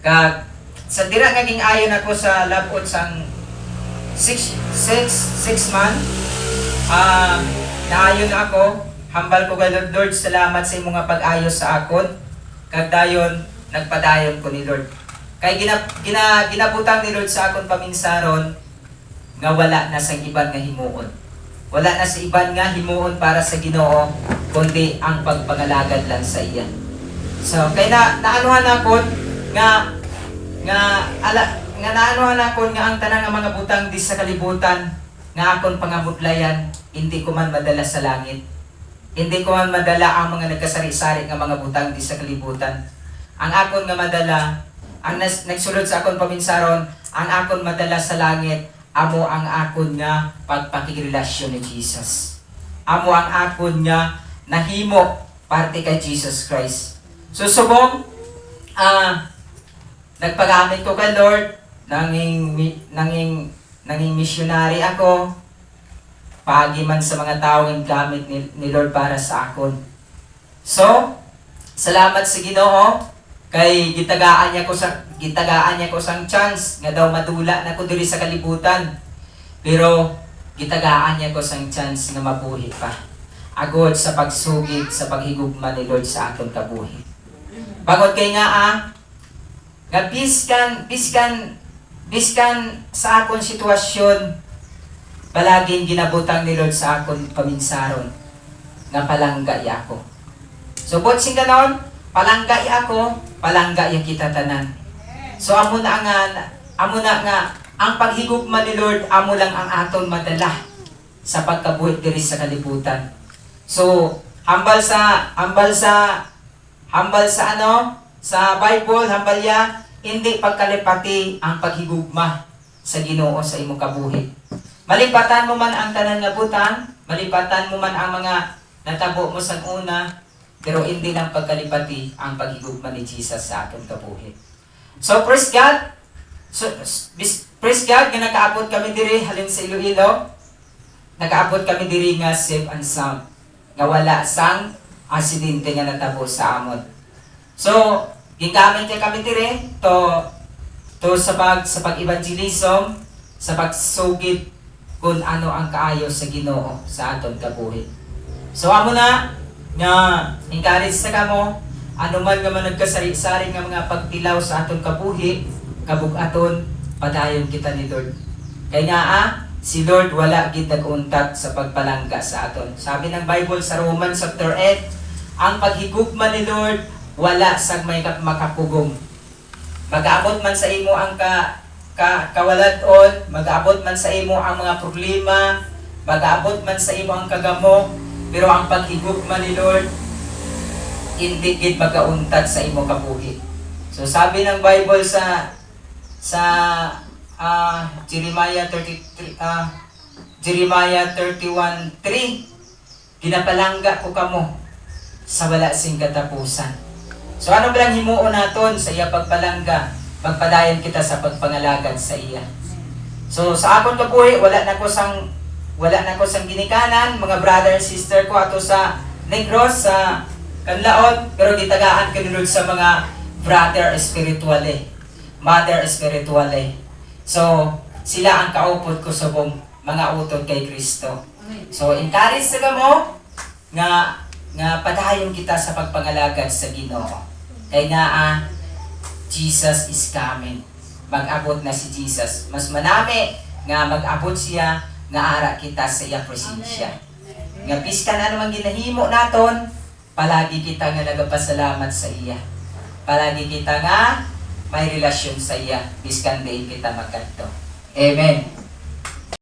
Kag sa dira nga ging-ayon ako sa labot sang 6 month, naayon na ako. Hambal ko kay Lord, salamat sa imong nga pag-ayos sa akon. Kag dayon nagpadayon ko ni Lord. Kay ginabutang ni Lord sa akon paminsaron nga wala na sa iban nga himuon. Wala na sa iban nga himuon para sa Ginoo kundi ang pagpangalagad lang sa iya. So kay naanuhan ako nga naanuhan ako nga ang tanang nga mga butang di sa kalibutan nga akon pangamudlayan hindi ko man madala sa langit. Hindi ko man madala ang mga nagkasari-sari nga mga butang di sa kalibutan. Ang akon nga madala, ang nagsulod sa akon paminsaron, ang akon madala sa langit, amo ang akon nga pagpakigrelasyon ni Jesus. Amo ang akon nga nahimo parte kay Jesus Christ. So subong, nagpagamit ko kay Lord, nanging missionary ako, pagi man sa mga tao ang gamit ni Lord para sa akon. So, salamat sa Ginoo kay gitagaan niya ko sang chance nga daw madula na ko diri sa kalibutan. Pero gitagaan niya ko sang chance nga mabuhi pa. Agod sa pagsugid sa paghigugma ni Lord sa aton kabuhi. Bangod kay nga biskan sa akon sitwasyon, palaging ginabutang ni Lord sa akon paminsaron nga palangga ako. So bot sing ganon, palangga ako, palangga kita tanan. So amo na nga ang paghigugma ni Lord amo lang ang aton madala sa pagkabuhi diri sa kalibutan. So hambal sa Bible, hambalya hindi pagkalipati ang paghigugma sa Ginoo sa imong kabuhi. Malipatan mo man ang tanan nga butang, malipatan mo man ang mga natabo mo sa una, pero hindi lang pagkalipati ang paghigugma ni Jesus sa atong kabuhi. So praise God. Praise God nga nakaabot kami diri halin sa Iloilo. Nakaabot kami diri nga safe and sound. Nga wala sang aksidente nga natabo sa amon. So gingamit niya kami diri to sa pag-evangelism, sa pagsugid kung ano ang kaayo sa Ginoo sa aton kabuhi. So amo na nga encourage sa kamo ano man nga man nagkasari-sari nga mga pagtilaw sa aton kabuhi, kabug-aton padayon kita ni Lord. Kay nga si Lord wala gid nag-untat sa pagpalangga sa aton. Sabi ng Bible sa Romans chapter 8, ang paghigugma ni Lord wala sa may makapugong. Mag-abot man sa imo ang kawaladon, mag-abot man sa imo ang mga problema, mag-abot man sa imo ang kagamo, pero ang paghigugma ni Lord hindi gid magauntad sa imo kabuhi. So sabi ng Bible sa Jeremiah 31:3, ginapalangga ko kamo sa wala sing katapusan. So ano ba lang himuon naton sa iya pagpalangga? Magpadayon kita sa pagpangalagad sa iya. So sa akon kabuhi wala na ko sang ginikanan, mga brother and sister ko ato sa Negros sa Kanlaon, pero gitagaan ko nilod sa mga brother spirituale, mother spirituale. So sila ang kaupod ko sa mga utod kay Kristo. So encourage sa mo nga padayon kita sa pagpangalagad sa Ginoo. Kaya nga Jesus is coming. Mag-abot na si Jesus. Mas manami nga mag-abot siya nga ara kita sa iya presensya. Nga biskan ano man ginahimo naton, palagi kita nga nagapasalamat sa iya. Palagi kita nga may relasyon sa iya biskan day kita magkanto. Amen.